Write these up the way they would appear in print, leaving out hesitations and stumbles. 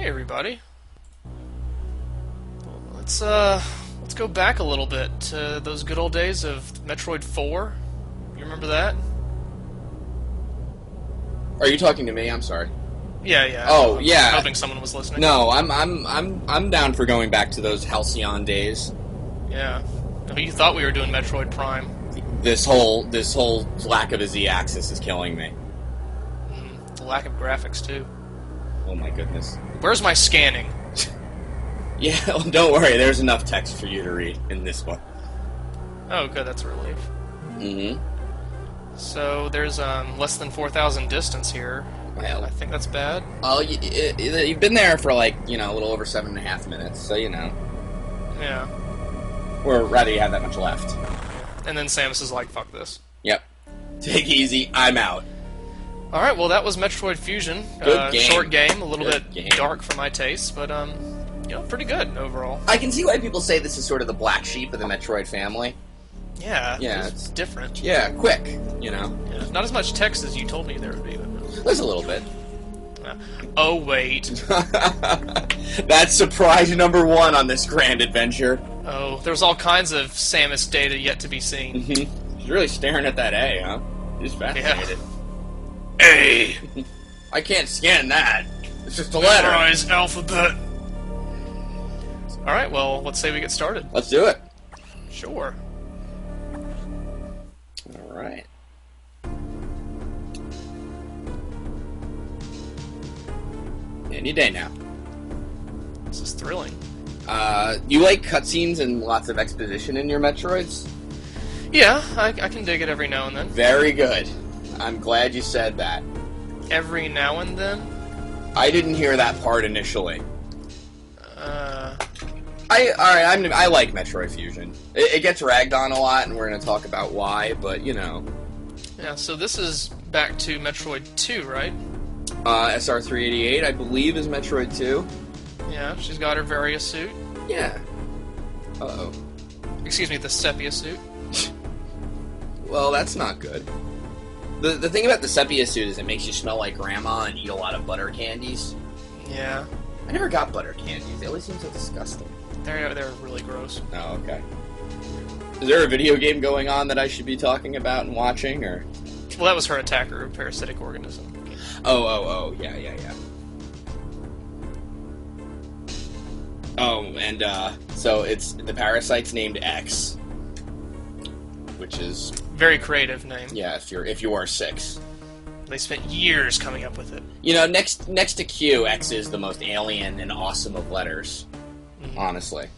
everybody. Let's go back a little bit to those good old days of Metroid 4. You remember that? Are you talking to me? I'm sorry. Yeah. Oh, I was yeah. hoping someone was listening. No, I'm down for going back to those halcyon days. Yeah. No, you thought we were doing Metroid Prime. This whole lack of a Z-axis is killing me. The lack of graphics too. Oh my goodness. Where's my scanning? Yeah, well, don't worry. There's enough text for you to read in this one. Oh, good. That's a relief. Mm-hmm. So there's less than 4,000 distance here. Well, I think that's bad. Oh, you've been there for like a little over 7.5 minutes, so Yeah. Or rather, you have that much left. And then Samus is like, "Fuck this." Yep. Take it easy. I'm out. All right. Well, that was Metroid Fusion. Good game. Short game, a little Good bit game. dark for my taste, but pretty good overall. I can see why people say this is sort of the black sheep of the Metroid family. Yeah. Yeah, It's different. Yeah, quick. Yeah. Not as much text as you told me there would be. There's a little bit. Oh wait. That's surprise number 1 on this grand adventure. Oh, there's all kinds of Samus data yet to be seen. She's really staring at that A, huh? She's fascinated. Yeah. A. I can't scan that. It's just a letter. Memorize alphabet. All right. Well, let's say we get started. Let's do it. Sure. All right. Any day now. This is thrilling. You like cutscenes and lots of exposition in your Metroids? Yeah, I can dig it every now and then. Very good. I'm glad you said that. Every now and then? I didn't hear that part initially. Uh... I like Metroid Fusion. It gets ragged on a lot, and we're going to talk about why, but, Yeah, so this is back to Metroid 2, right? SR388, I believe, is Metroid 2. Yeah, she's got her Varia suit. Yeah. Uh-oh. Excuse me, the Sepia Suit. Well, that's not good. The thing about the Sepia Suit is it makes you smell like grandma and eat a lot of butter candies. Yeah. I never got butter candies. They always seem so disgusting. They're really gross. Oh, okay. Is there a video game going on that I should be talking about and watching, or...? Well, that was her attacker, a parasitic organism. Oh, yeah. Oh, and, so it's... The parasite's named X. Which is... Very creative name. Yeah, if you are 6. They spent years coming up with it. Next to Q, X is the most alien and awesome of letters. Mm-hmm. Honestly.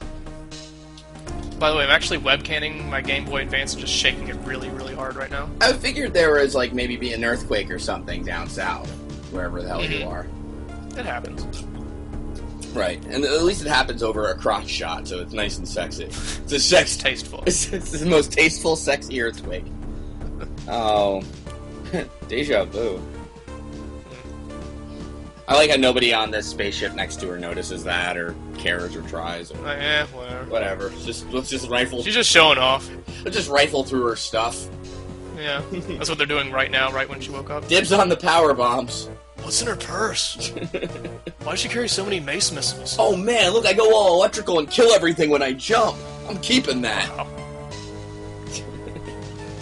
By the way, I'm actually webcanning my Game Boy Advance and just shaking it really, really hard right now. I figured there was, maybe an earthquake or something down south. Wherever the hell you are. It happens. Right. And at least it happens over a crotch shot, so it's nice and sexy. It's tasteful. It's the most tasteful, sexy earthquake. Oh. Deja vu. I like how nobody on this spaceship next to her notices that, or cares, or tries, or... Whatever. Whatever. Let's just rifle... She's just showing off. Let's just rifle through her stuff. Yeah, that's what they're doing right now, right when she woke up. Dibs on the power bombs. What's in her purse? Why does she carry so many mace missiles? Oh man, look, I go all electrical and kill everything when I jump. I'm keeping that. Wow.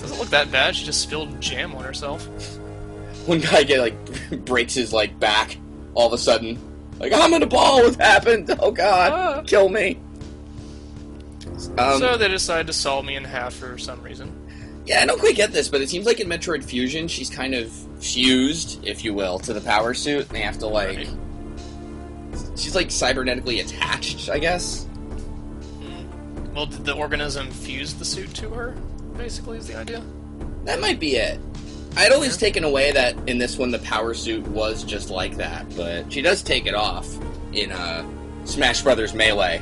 Doesn't look that bad, she just spilled jam on herself. One guy breaks his, back all of a sudden. I'm in a ball, what happened? Oh god, kill me. So they decided to saw me in half for some reason. Yeah, I don't quite get this, but it seems like in Metroid Fusion, she's kind of fused, if you will, to the power suit, and they have to, Right. She's, cybernetically attached, I guess? Well, did the organism fuse the suit to her, basically, is the idea? That might be it. I'd always taken away that in this one the power suit was just like that, but she does take it off in Smash Brothers Melee.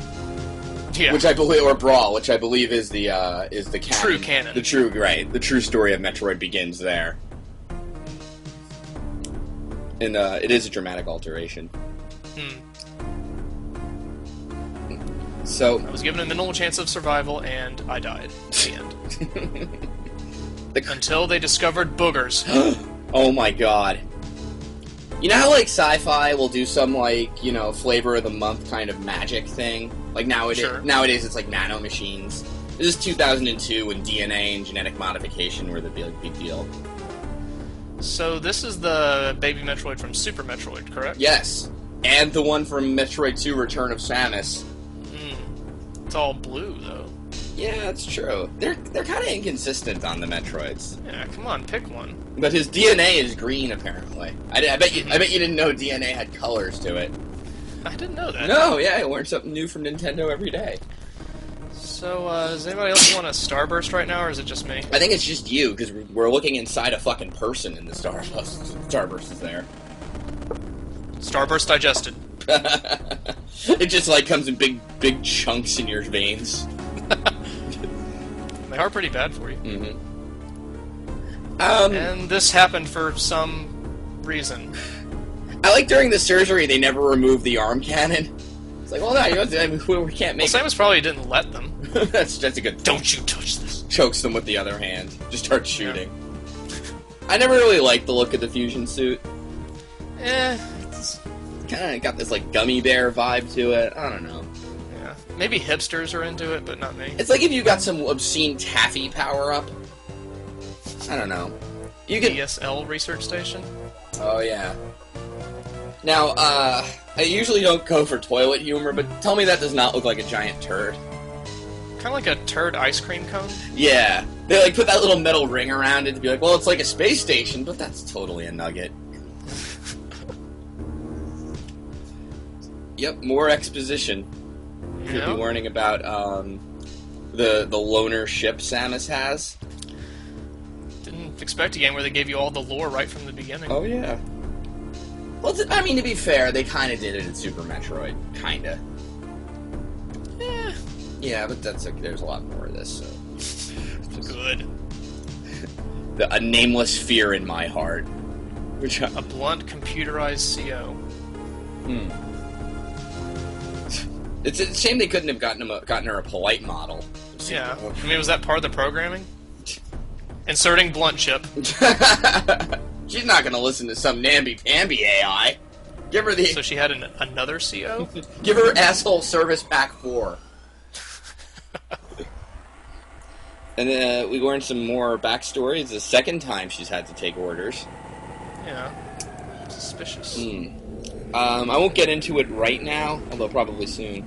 Yeah. Which I believe, or Brawl, which I believe is the canon. True canon. The true story of Metroid begins there. And it is a dramatic alteration. So I was given a minimal chance of survival, and I died. The end. Until they discovered boogers. Oh my god. You know how, like, sci-fi will do some, like, you know, flavor of the month kind of magic thing? Like, nowadays it's, like, nanomachines. This is 2002 when DNA and genetic modification were the big deal. So this is the baby Metroid from Super Metroid, correct? Yes. And the one from Metroid 2 Return of Samus. It's all blue, though. Yeah, that's true. They're kind of inconsistent on the Metroids. Yeah, come on, pick one. But his DNA is green, apparently. I bet you didn't know DNA had colors to it. I didn't know that. No, yeah, I learn something new from Nintendo every day. So, does anybody else want a Starburst right now, or is it just me? I think it's just you, because we're looking inside a fucking person in the Starburst is there. Starburst digested. It just, like, comes in big chunks in your veins. They are pretty bad for you. Mm-hmm. And this happened for some reason. I like during the surgery they never removed the arm cannon. It's like, well, no, we can't make. Well, Samus probably didn't let them. that's a good. Don't you touch this! Chokes them with the other hand. Just starts shooting. Yeah. I never really liked the look of the fusion suit. It's kind of got this like gummy bear vibe to it. I don't know. Yeah, maybe hipsters are into it, but not me. It's like if you got some obscene taffy power up. I don't know. You can ESL research station. Oh yeah. Now, I usually don't go for toilet humor, but tell me that does not look like a giant turd. Kind of like a turd ice cream cone? Yeah. They, like, put that little metal ring around it to be like, well, it's like a space station, but that's totally a nugget. Yep, more exposition. You'll be learning about, the loner ship Samus has. Didn't expect a game where they gave you all the lore right from the beginning. Oh, yeah. Well, I mean, to be fair, they kind of did it in Super Metroid. Kinda. Yeah, but that's there's a lot more of this, so... Good. A nameless fear in my heart. A blunt, computerized CO. It's a shame they couldn't have gotten her a polite model. Yeah. I mean, was that part of the programming? Inserting blunt chip. She's not gonna listen to some namby-pamby AI. Give her the... So she had another CO? Give her asshole service pack 4. And we learned some more backstory. It's the second time she's had to take orders. Yeah. Suspicious. I won't get into it right now, although probably soon.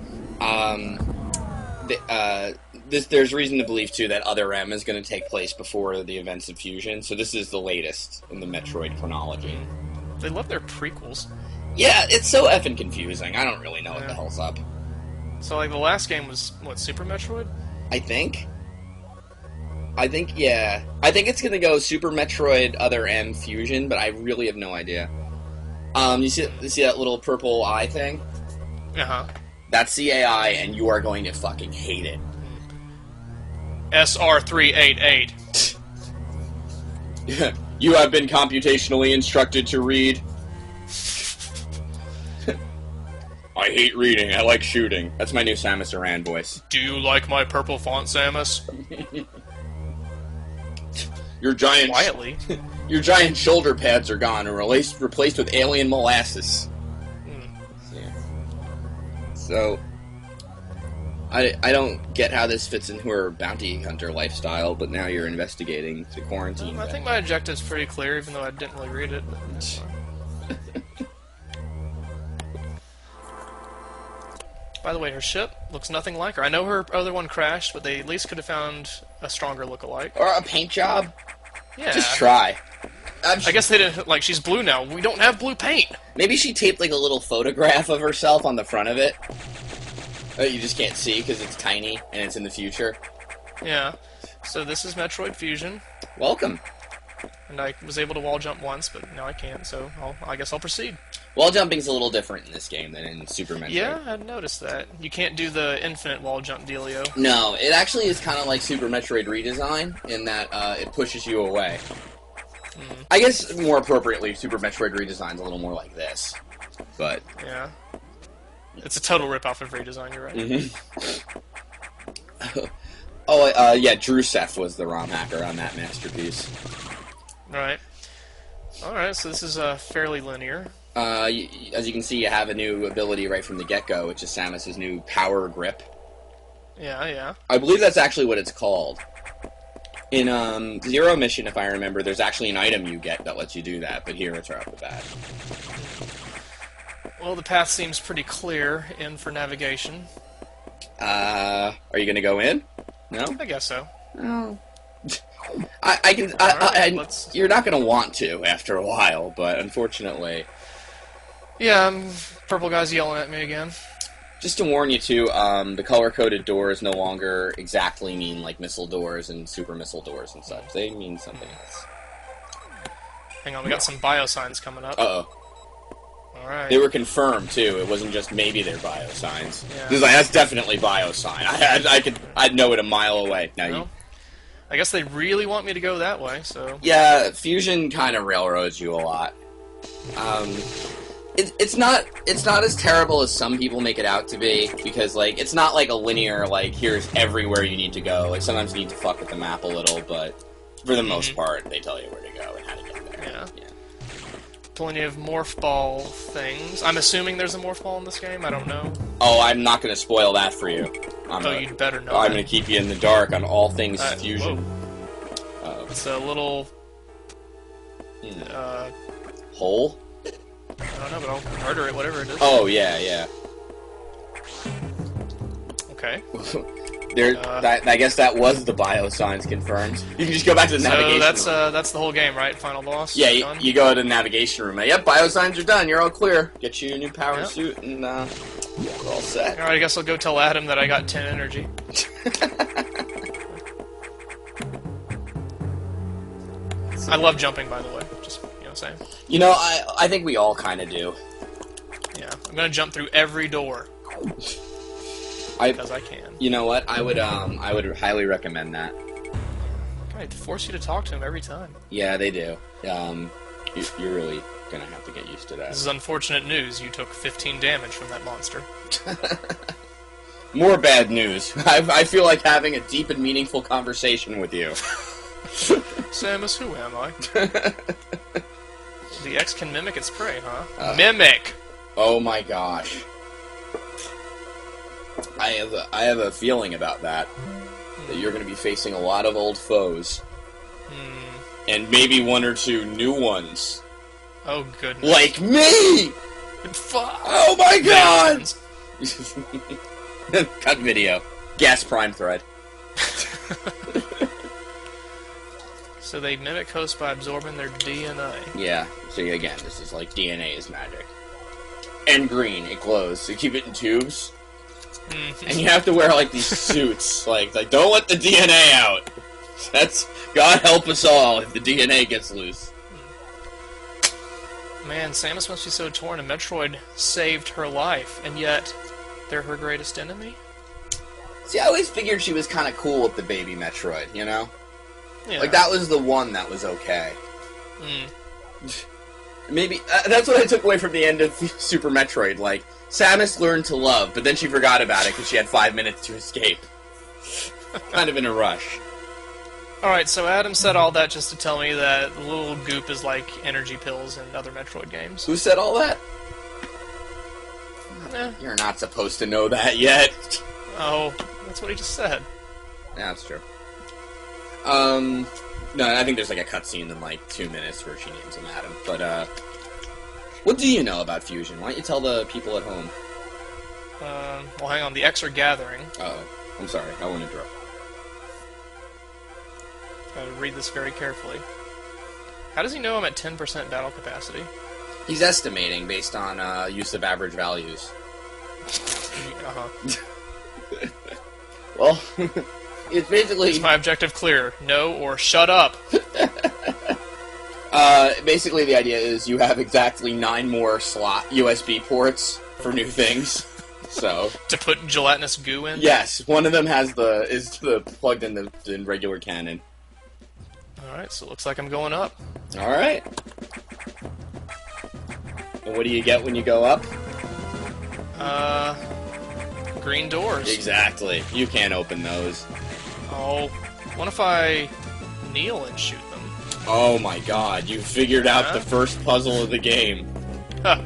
There's reason to believe, too, that Other M is going to take place before the events of Fusion, so this is the latest in the Metroid chronology. They love their prequels. Yeah, it's so effing confusing. I don't really know what the hell's up. So, like, the last game was, what, Super Metroid? I think, yeah. I think it's going to go Super Metroid Other M Fusion, but I really have no idea. You see that little purple eye thing? Uh-huh. That's the AI, and you are going to fucking hate it. SR388. You have been computationally instructed to read. I hate reading. I like shooting. That's my new Samus Aran voice. Do you like my purple font, Samus? Your giant... Quietly. Your giant shoulder pads are gone and replaced with alien molasses. Yeah. So... I don't get how this fits into her bounty hunter lifestyle, but now you're investigating the quarantine. I think my objective's pretty clear, even though I didn't really read it. By the way, her ship looks nothing like her. I know her other one crashed, but they at least could have found a stronger lookalike. Or a paint job. Yeah. Just try. I guess they didn't... Like, she's blue now. We don't have blue paint. Maybe she taped, like, a little photograph of herself on the front of it. That you just can't see because it's tiny and it's in the future. Yeah. So this is Metroid Fusion. Welcome. And I was able to wall jump once, but now I can't, so I guess I'll proceed. Wall jumping's a little different in this game than in Super Metroid. Yeah, I noticed that. You can't do the infinite wall jump dealio. No, it actually is kind of like Super Metroid redesign in that it pushes you away. I guess more appropriately, Super Metroid redesign's a little more like this. But... yeah. It's a total rip-off of redesign, you're right. Yeah, Drusef was the ROM hacker on that masterpiece. Right. Alright, so this is fairly linear. As you can see, you have a new ability right from the get-go, which is Samus's new power grip. Yeah, yeah. I believe that's actually what it's called. In Zero Mission, if I remember, there's actually an item you get that lets you do that, but here it's right off the bat. Well, the path seems pretty clear in for navigation. Are you going to go in? No? I guess so. No. You're not going to want to after a while, but unfortunately... Yeah, purple guy's yelling at me again. Just to warn you, too, the color-coded doors no longer exactly mean, like, missile doors and super missile doors and such. They mean something else. Hang on, we got some bio signs coming up. Uh-oh. Alright. They were confirmed, too. It wasn't just maybe they're bio signs. Yeah. This is like, that's definitely bio sign. I'd know it a mile away. Now well, I guess they really want me to go that way, so... Yeah, Fusion kind of railroads you a lot. It's not as terrible as some people make it out to be, because, like, it's not like a linear, like, here's everywhere you need to go. Like, sometimes you need to fuck with the map a little, but for the most part, they tell you where to go and how to get there. Yeah. Plenty of morph ball things. I'm assuming there's a morph ball in this game, I don't know. Oh, I'm not going to spoil that for you. You'd better know. I'm going to keep you in the dark on all things Fusion. It's a little... Hole? I don't know, but I'll murder it, whatever it is. Oh, yeah. Okay. I guess that was the bio signs confirmed. You can just go back to the navigation room. That's the whole game, right? Final boss? Yeah, you go to the navigation room. Yep, bio signs are done. You're all clear. Get you a new power suit, and we're all set. Alright, I guess I'll go tell Adam that I got 10 energy. I love jumping, by the way. Just, saying. You know, I think we all kind of do. Yeah, I'm gonna jump through every door. Because I can. You know what? I would highly recommend that. I force you to talk to him every time. Yeah, they do. You're really gonna have to get used to that. This is unfortunate news. You took 15 damage from that monster. More bad news. I feel like having a deep and meaningful conversation with you. Samus, who am I? The X can mimic its prey, huh? Mimic! Oh my gosh. I have a feeling about that. That you're going to be facing a lot of old foes. And maybe one or two new ones. Oh, goodness. Like me! Oh my god! Cut video. Gas prime thread. So they mimic hosts by absorbing their DNA. Yeah. So again, this is like DNA is magic. And green, it glows. So you keep it in tubes. And you have to wear like these suits. like don't let the DNA out. That's God help us all if the DNA gets loose. Man, Samus must be so torn, and Metroid saved her life, and yet they're her greatest enemy? See, I always figured she was kind of cool with the baby Metroid, you know? Yeah. Like, that was the one that was okay. Maybe, that's what I took away from the end of Super Metroid. Like, Samus learned to love, but then she forgot about it because she had 5 minutes to escape. Kind of in a rush. Alright, so Adam said all that just to tell me that the little goop is like energy pills in other Metroid games. Who said all that? Eh. You're not supposed to know that yet. Oh, that's what he just said. Yeah, that's true. No, I think there's like a cutscene in like 2 minutes where she names him Adam. But, what do you know about Fusion? Why don't you tell the people at home? Well, hang on. The X are gathering. Uh-oh. I'm sorry. I won't interrupt. Gotta read this very carefully. How does he know I'm at 10% battle capacity? He's estimating based on use of average values. Well, it's basically... Is my objective clear? No or shut up? Basically the idea is you have exactly 9 more slot USB ports for new things. So to put gelatinous goo in? Yes, one of them is plugged in the regular cannon. Alright, so it looks like I'm going up. Alright. And what do you get when you go up? Green doors. Exactly. You can't open those. Oh, what if I kneel and shoot them? Oh my god, you figured out the first puzzle of the game. Huh.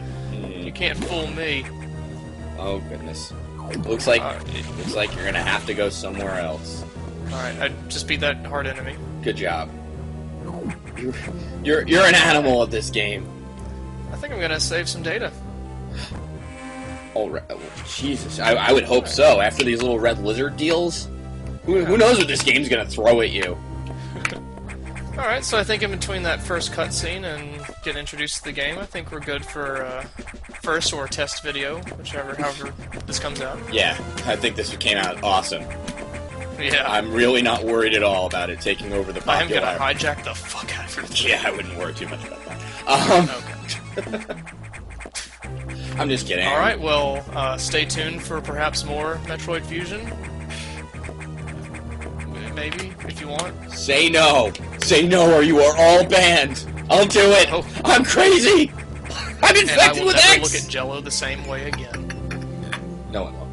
You can't fool me. Oh goodness. Looks like you're gonna have to go somewhere else. Alright, I just beat that hard enemy. Good job. You're an animal at this game. I think I'm gonna save some data. Oh, Jesus. I would hope so. After these little red lizard deals, who knows what this game's gonna throw at you? Alright, so I think in between that first cutscene and getting introduced to the game, I think we're good for first or test video, however this comes out. Yeah, I think this came out awesome. Yeah. I'm really not worried at all about it taking over the popular... I'm gonna hijack the fuck out of your... Yeah, I wouldn't worry too much about that. Okay. I'm just kidding. Alright, well, stay tuned for perhaps more Metroid Fusion. Maybe, if you want. Say no! Say no or you are all banned! I'll do it! Oh. I'm crazy! I'm infected with and I will never X! look at Jello the same way again. No one will.